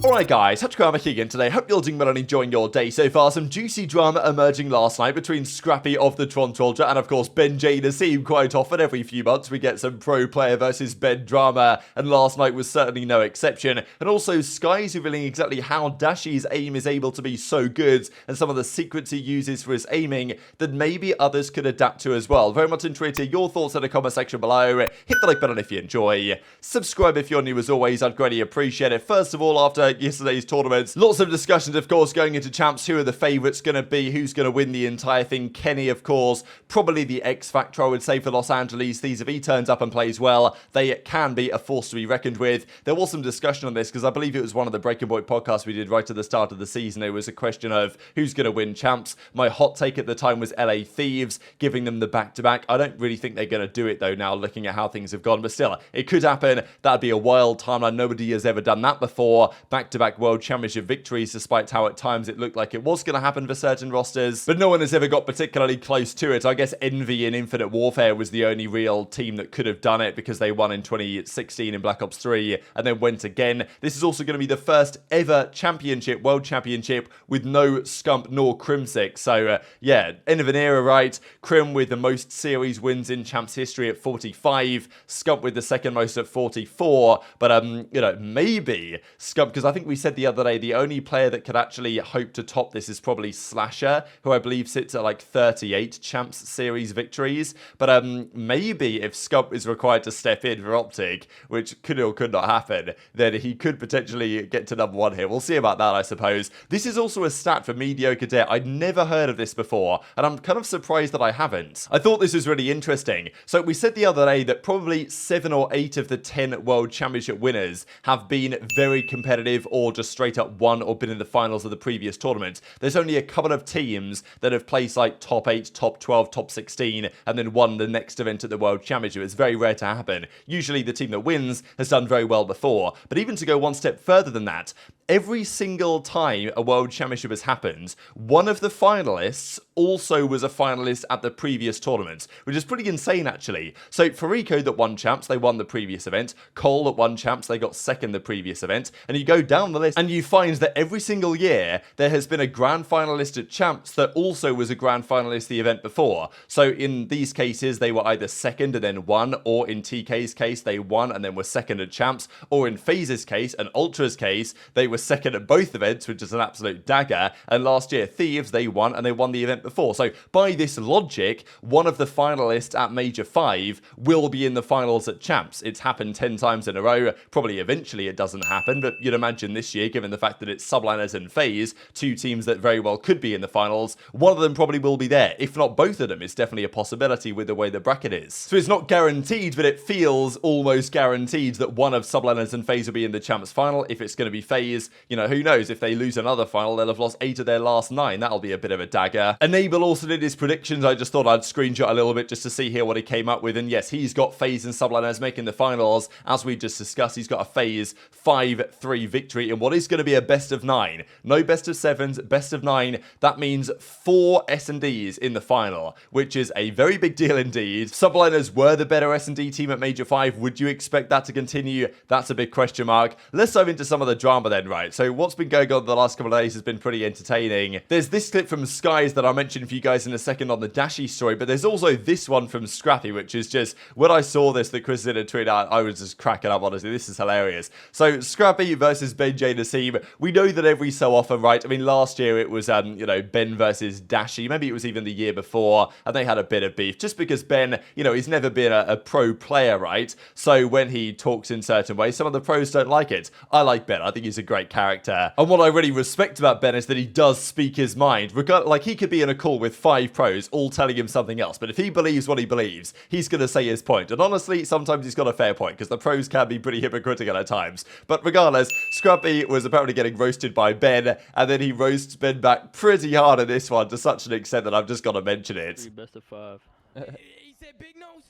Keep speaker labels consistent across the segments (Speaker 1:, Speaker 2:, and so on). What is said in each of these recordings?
Speaker 1: Alright guys, TacticalRab here again today. Hope you're doing well and enjoying your day so far. Some juicy drama emerging last night between Scrappy of the Toronto Ultra and of course JoeDeceives. Quite often every few months we get some pro player versus Ben drama, and last night was certainly no exception. And also Skyz revealing exactly how Dashy's aim is able to be so good and some of the secrets he uses for his aiming that maybe others could adapt to as well. Very much interested to hear your thoughts in the comment section below. Hit the like button if you enjoy. Subscribe if you're new as always, I'd greatly appreciate it. First of all, after yesterday's tournaments, lots of discussions of course going into champs. Who are the favourites going to be? Who's going to win the entire thing? Kenny of course, probably the X factor I would say for Los Angeles Thieves. If he turns up and plays well, they can be a force to be reckoned with. There was some discussion on this because I believe it was one of the Breaking Point podcasts we did right at the start of the season. It was a question of who's going to win champs. My hot take at the time was LA Thieves, giving them the back-to-back. I don't really think they're going to do it though now looking at how things have gone, but still it could happen. That'd be a wild timeline. Nobody has ever done that before. Back-to-back World Championship victories, despite how at times it looked like it was going to happen for certain rosters, but no one has ever got particularly close to it. I guess Envy in Infinite Warfare was the only real team that could have done it because they won in 2016 in Black Ops 3 and then went again. This is also going to be the first ever championship, World Championship, with no Scump nor Crimsix. So yeah, end of an era, right? Crim with the most series wins in champs history at 45, Scump with the second most at 44, but you know, maybe Scump, because I think we said the other day the only player that could actually hope to top this is probably Slasher, who I believe sits at like 38 champs series victories. But maybe if Scump is required to step in for OpTic, which could or could not happen, then he could potentially get to number one here. We'll see about that, I suppose. This is also a stat for Mediocre Dare. I'd never heard of this before, and I'm kind of surprised that I haven't. I thought this was really interesting. So we said the other day that probably 7 or 8 of the 10 World Championship winners have been very competitive or just straight up won or been in the finals of the previous tournament. There's only a couple of teams that have placed like top 8, top 12, top 16 and then won the next event at the World Championship. It's very rare to happen. Usually the team that wins has done very well before. But even to go one step further than that, every single time a World Championship has happened, one of the finalists also was a finalist at the previous tournament, which is pretty insane actually. So for Rico that won champs, they won the previous event. Cole that won champs, they got second the previous event. And you go down the list and you find that every single year there has been a grand finalist at champs that also was a grand finalist the event before. So in these cases, they were either second and then won, or in TK's case, they won and then were second at champs, or in FaZe's case and Ultra's case, they were second at both events, which is an absolute dagger. And last year, Thieves, they won and they won the event before. So by this logic, one of the finalists at Major 5 will be in the finals at champs. It's happened 10 times in a row. Probably eventually it doesn't happen, but you'd imagine this year, given the fact that it's Subliners and FaZe, two teams that very well could be in the finals, one of them probably will be there. If not both of them, it's definitely a possibility with the way the bracket is. So it's not guaranteed, but it feels almost guaranteed that one of Subliners and FaZe will be in the champs final. If it's going to be FaZe, you know, who knows? If they lose another final, they'll have lost 8 of their last 9. That'll be a bit of a dagger. Enable also did his predictions. I just thought I'd screenshot a little bit just to see here what he came up with. And yes, he's got FaZe and Subliners making the finals. As we just discussed, he's got a FaZe 5-3 victory in what is going to be a best of 9. No best of 7s, best of 9. That means 4 S&Ds in the final, which is a very big deal indeed. Subliners were the better S&D team at Major 5. Would you expect that to continue? That's a big question mark. Let's dive into some of the drama then, right? So what's been going on the last couple of days has been pretty entertaining. There's this clip from Skyz that I'll mention for you guys in a second on the Dashy story, but there's also this one from Scrappy, which is just, when I saw this that Chris did a tweet out, I was just cracking up, honestly. This is hilarious. So Scrappy versus JoeDeceives. We know that every so often, right? I mean, last year it was, you know, Ben versus Dashy. Maybe it was even the year before, and they had a bit of beef, just because Ben, you know, he's never been a pro player, right? So when he talks in certain ways, some of the pros don't like it. I like Ben. I think he's a great character. And what I really respect about Ben is that he does speak his mind. Like, he could be in a call with 5 pros all telling him something else, but if he believes what he believes, he's going to say his point. And honestly, sometimes he's got a fair point, because the pros can be pretty hypocritical at times. But regardless, Scrappy was apparently getting roasted by Ben, and then he roasts Ben back pretty hard in this one, to such an extent that I've just got to mention it.
Speaker 2: 3 best of 5.
Speaker 3: He said big nose?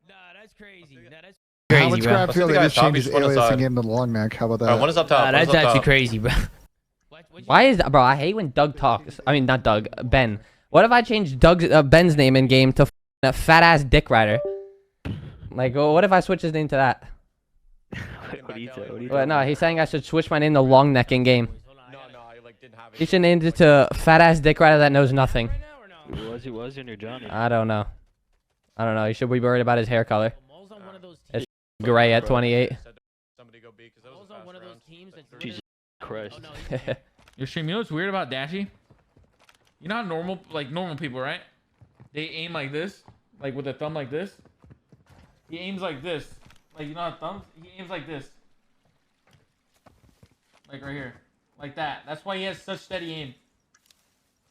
Speaker 3: Nah, that's crazy. Nah, that's
Speaker 4: How would Scrap feel they just changed his aliasing into long neck? How about that?
Speaker 5: One is up top.
Speaker 3: that's actually crazy, bro.
Speaker 4: Why is that, bro? I hate when Doug talks. I mean, not Doug, Ben. What if I change Ben's name in game to a fat ass dick rider? Like, what if I switch his name to that?
Speaker 2: What do you say? What do you
Speaker 4: But no, he's saying I should switch my name to Long Neck in game.
Speaker 1: No, I like didn't have it.
Speaker 4: He should name it to Fat Ass Dick Rider that knows nothing.
Speaker 3: Right now or no?
Speaker 2: Who was in your Johnny?
Speaker 4: I don't know. He should be worried about his hair color.
Speaker 3: Maul's on one of those
Speaker 4: It's
Speaker 3: teams.
Speaker 4: gray at 28.
Speaker 1: Somebody go B because that was
Speaker 3: Maul's on one of those teams that's
Speaker 2: Jesus
Speaker 3: literally-
Speaker 2: Christ.
Speaker 3: Oh, no, he's-
Speaker 5: Your stream, you know what's weird about Dashy? You know how normal people, right? They aim like this, like with a thumb like this. He aims like this, like you know how thumbs. He aims like this, like right here, like that. That's why he has such steady aim.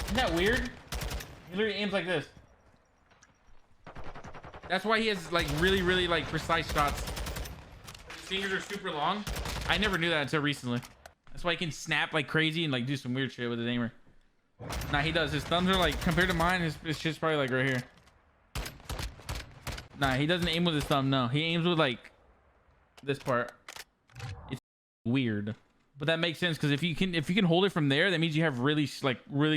Speaker 5: Isn't that weird? He literally aims like this. That's why he has like really like precise shots. His fingers are super long. I never knew that until recently. That's why he can snap like crazy and like do some weird shit with his aimer. Nah, he does. His thumbs are like, compared to mine, his shit's probably like right here. Nah, he doesn't aim with his thumb. No, he aims with like this part. It's weird, but that makes sense because if you can hold it from there, that means you have really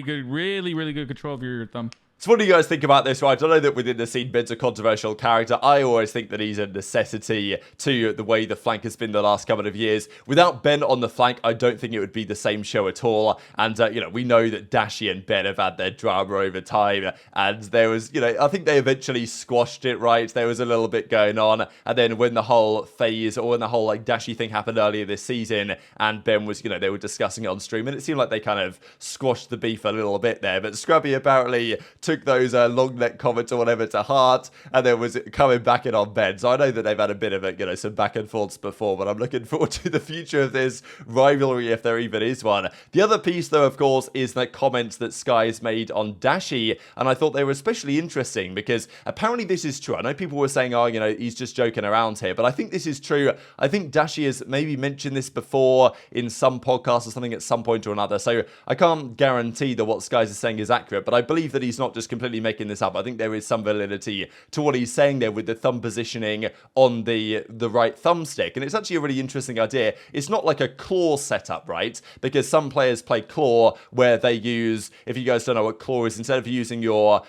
Speaker 5: good control of your thumb.
Speaker 1: So what do you guys think about this, right? I know that within the scene, Ben's a controversial character. I always think that he's a necessity to the way the flank has been the last couple of years. Without Ben on the flank, I don't think it would be the same show at all. And, you know, we know that Dashy and Ben have had their drama over time. And there was, you know, I think they eventually squashed it, right? There was a little bit going on. And then when the whole phase or when the whole, like, Dashy thing happened earlier this season and Ben was, you know, they were discussing it on stream. And it seemed like they kind of squashed the beef a little bit there. But Scrappy apparently took those long neck comments or whatever to heart and then was coming back in on Ben. So I know that they've had a bit of a, you know, some back and forths before, but I'm looking forward to the future of this rivalry if there even is one. The other piece though, of course, is the comments that Skyz made on Dashy, and I thought they were especially interesting because apparently this is true. I know people were saying, oh, you know, he's just joking around here, but I think this is true. I think Dashy has maybe mentioned this before in some podcast or something at some point or another, so I can't guarantee that what Skyz is saying is accurate, but I believe that he's not just completely making this up. I think there is some validity to what he's saying there with the thumb positioning on the right thumbstick, and it's actually a really interesting idea. It's not like a claw setup, right? Because some players play claw where they use, if you guys don't know what claw is, instead of using your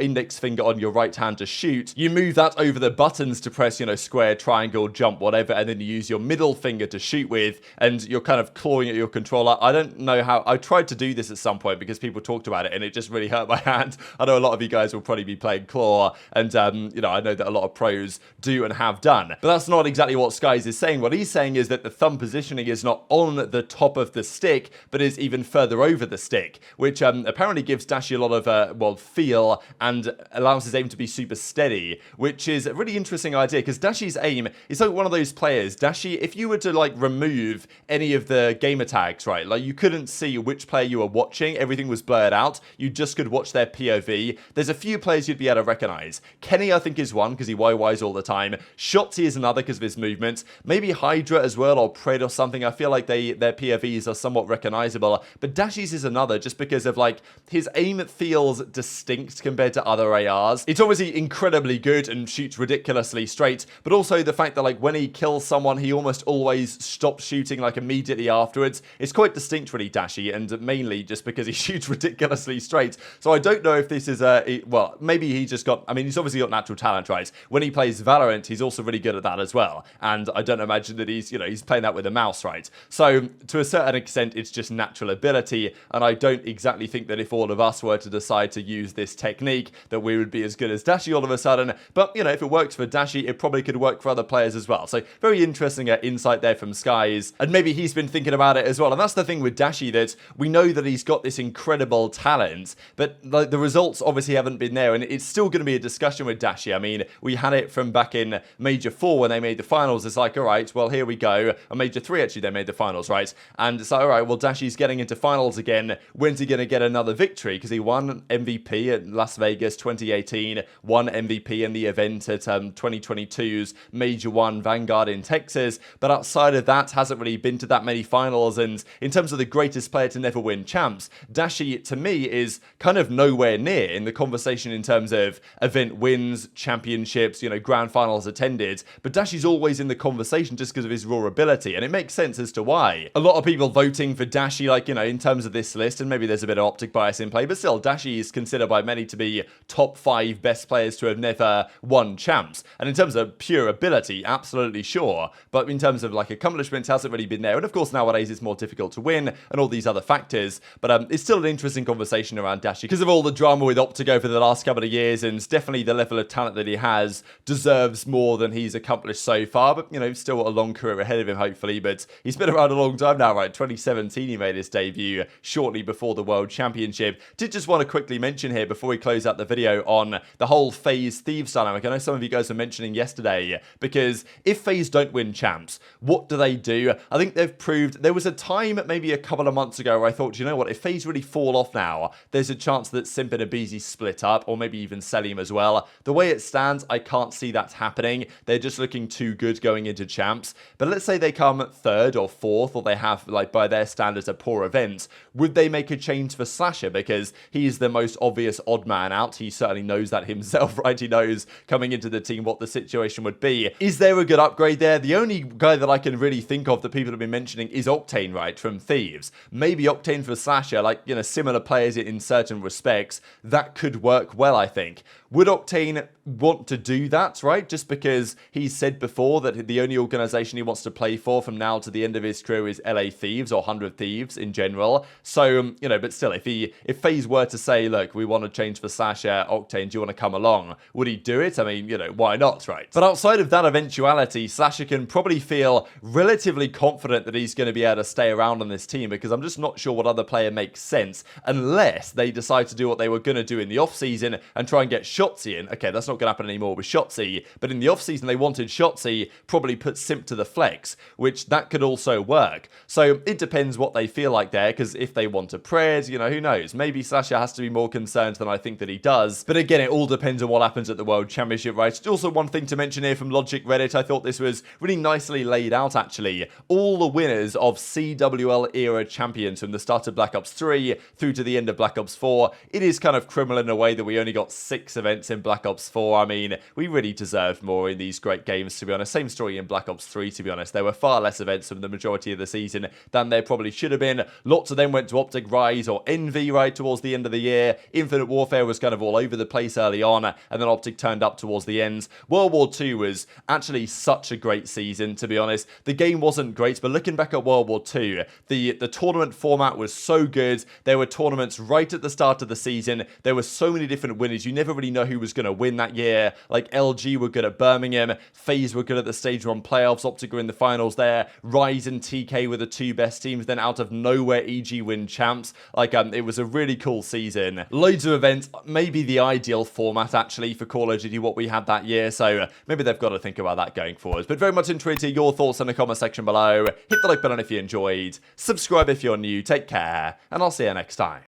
Speaker 1: index finger on your right hand to shoot, you move that over the buttons to press, you know, square, triangle, jump, whatever, and then you use your middle finger to shoot with, and you're kind of clawing at your controller. I don't know how. I tried to do this at some point because people talked about it and it just really hurt my hand. I know a lot of you guys will probably be playing claw, and you know, I know that a lot of pros do and have done, but that's not exactly what Skyz is saying. What he's saying is that the thumb positioning is not on the top of the stick, but is even further over the stick, which apparently gives Dashy a lot of well, feel and allows his aim to be super steady, which is a really interesting idea because Dashy's aim is like one of those players. Dashy, if you were to like remove any of the gamer tags, right, like you couldn't see which player you were watching, everything was blurred out, you just could watch their POV. There's a few players you'd be able to recognize. Kenny, I think, is one because he YYs all the time. Shotzzy is another because of his movements. Maybe Hydra as well, or Pred or something. I feel like their POVs are somewhat recognizable. But Dashy's is another just because of like his aim feels distinct compared to other ARs. It's obviously incredibly good and shoots ridiculously straight, but also the fact that like when he kills someone, he almost always stops shooting like immediately afterwards. It's quite distinct really, Dashy, and mainly just because he shoots ridiculously straight. So I don't know if this is well, maybe he just got, I mean, he's obviously got natural talent, right? When he plays Valorant, he's also really good at that as well. And I don't imagine that he's, you know, he's playing that with a mouse, right? So to a certain extent, it's just natural ability. And I don't exactly think that if all of us were to decide to use this technique, that we would be as good as Dashy all of a sudden. But, you know, if it works for Dashy, it probably could work for other players as well. So very interesting insight there from Skyz. And maybe he's been thinking about it as well. And that's the thing with Dashy, that we know that he's got this incredible talent, but like the results obviously haven't been there, and it's still going to be a discussion with Dashy. I mean, we had it from back in Major 4 when they made the finals. It's like, all right, well, here we go. Or Major 3, actually, they made the finals, right? And it's like, all right, well, Dashy's getting into finals again. When's he going to get another victory? Because he won MVP at Las Vegas 2018, won MVP in the event at 2022's Major 1 Vanguard in Texas, but outside of that, hasn't really been to that many finals. And in terms of the greatest player to never win champs, Dashy, to me, is kind of nowhere near in the conversation in terms of event wins, championships, you know, grand finals attended, but Dashy's always in the conversation just because of his raw ability, and it makes sense as to why. A lot of people voting for Dashy, like, you know, in terms of this list, and maybe there's a bit of OpTic bias in play, but still, Dashy is considered by many to be top 5 best players to have never won champs. And in terms of pure ability, absolutely sure, but in terms of like accomplishments, hasn't really been there. And of course, nowadays it's more difficult to win and all these other factors, but it's still an interesting conversation around Dashy because of all the drama with OpTic over the last couple of years, and definitely the level of talent that he has deserves more than he's accomplished so far. But you know, still a long career ahead of him, hopefully. But he's been around a long time now, right? 2017 he made his debut, shortly before the World Championship. Did just want to quickly mention here before we close out the video on the whole FaZe Thieves dynamic. I know some of you guys were mentioning yesterday, because if FaZe don't win champs, what do they do? I think they've proved, there was a time maybe a couple of months ago where I thought, you know what, if FaZe really fall off now, there's a chance that Simp and aBeZy split up, or maybe even Cellium as well. The way it stands, I can't see that happening. They're just looking too good going into champs. But let's say they come 3rd or 4th, or they have, like, by their standards, a poor event. Would they make a change for Slasher? Because he's the most obvious odd man out. He certainly knows that himself, right? He knows coming into the team what the situation would be. Is there a good upgrade there? The only guy that I can really think of that people have been mentioning is Octane, right, from Thieves. Maybe Octane for Slasher, like, you know, similar players in certain respects. That could work well, I think. Would Octane want to do that, right? Just because he's said before that the only organization he wants to play for from now to the end of his career is LA Thieves, or 100 Thieves in general. So, you know, but still, if FaZe were to say, look, we want to change for Slasher, Octane, do you want to come along? Would he do it? I mean, you know, why not, right? But outside of that eventuality, Slasher can probably feel relatively confident that he's going to be able to stay around on this team, because I'm just not sure what other player makes sense unless they decide to do what they were going to do in the off-season and try and get Shotzzy in. Okay, that's not going to happen anymore with Shotzzy, but in the off-season they wanted Shotzzy, probably put Simp to the flex, which that could also work. So it depends what they feel like there, because if they want to Pred, you know, who knows? Maybe Slasher has to be more concerned than I think that he does. But again, it all depends on what happens at the World Championship, right? Also, one thing to mention here from Logic Reddit, I thought this was really nicely laid out, actually. All the winners of CWL era champions from the start of Black Ops 3 through to the end of Black Ops 4, it is kind of criminal in a way that we only got 6 events in Black Ops 4. I mean, we really deserved more in these great games, to be honest. Same story in Black Ops 3, to be honest. There were far less events from the majority of the season than there probably should have been. Lots of them went to OpTic Rise or Envy right towards the end of the year. Infinite Warfare was kind of all over the place early on, and then OpTic turned up towards the end. World War II was actually such a great season, to be honest. The game wasn't great, but looking back at World War II, the tournament format was so good. There were tournaments right at the start of the season. There were so many different winners. You never really know who was going to win that year. Like, LG were good at Birmingham, FaZe were good at the Stage 1 playoffs, OpTic were in the finals there, Rise and TK were the 2 best teams, then out of nowhere EG win champs. Like, it was a really cool season. Loads of events, maybe the ideal format actually for Call of Duty, what we had that year, so maybe they've got to think about that going forward. But very much intrigued to hear your thoughts in the comment section below. Hit the like button if you enjoyed, subscribe if you're new, take care, and I'll see you next time.